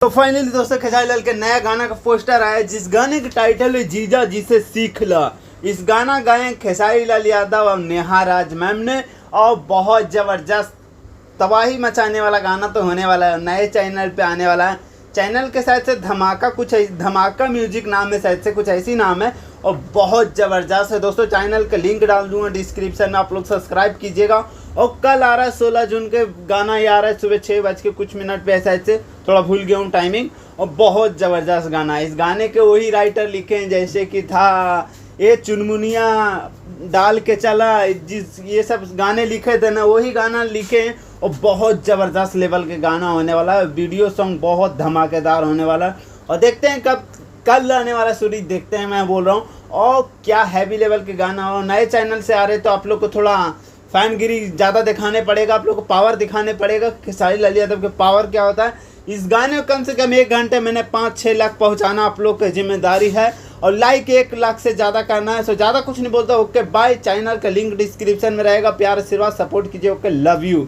तो फाइनली दोस्तों खेसारी लाल के नया गाना का पोस्टर आया जिस गाने का टाइटल है जीजा जी से सीख ला। इस गाना गाए खेसारी लाल यादव और नेहा राज मैम ने और बहुत ज़बरदस्त तबाही मचाने वाला गाना तो होने वाला है। नए चैनल पे आने वाला है। चैनल के शायद से धमाका म्यूजिक नाम है, शायद से कुछ ऐसी नाम है और बहुत ज़बरदस्त है दोस्तों। चैनल का लिंक डाल दूंगा डिस्क्रिप्शन में, आप लोग सब्सक्राइब कीजिएगा। और कल आ रहा है 16 जून के गाना ये आ रहा है सुबह 6:00 पे, शायद से थोड़ा भूल गया हूँ टाइमिंग। और बहुत ज़बरदस्त गाना है। इस गाने के वही राइटर लिखे हैं जैसे कि था ये चुनमुनिया डाल के चला, जिस ये सब गाने लिखे थे ना वही गाना लिखे हैं। और बहुत ज़बरदस्त लेवल के गाना होने वाला है। वीडियो सॉन्ग बहुत धमाकेदार होने वाला है। और देखते हैं कल आने वाला सूरज, देखते हैं मैं बोल रहा हूँ। और क्या हैवी लेवल के गाना हो, नए चैनल से आ रहे तो आप लोग को थोड़ा फैनगिरी ज़्यादा दिखाने पड़ेगा, आप लोग को पावर दिखाने पड़ेगा। खेसारी लाल यादव के पावर क्या होता है। इस गाने को कम से कम 1 घंटे मैंने 5-6 लाख पहुंचाना आप लोग की जिम्मेदारी है। और लाइक 1 लाख से ज़्यादा करना है। सो ज़्यादा कुछ नहीं बोलता। Okay bye. चैनल का लिंक डिस्क्रिप्शन में रहेगा। प्यार आशीर्वाद सपोर्ट कीजिए। Okay love you.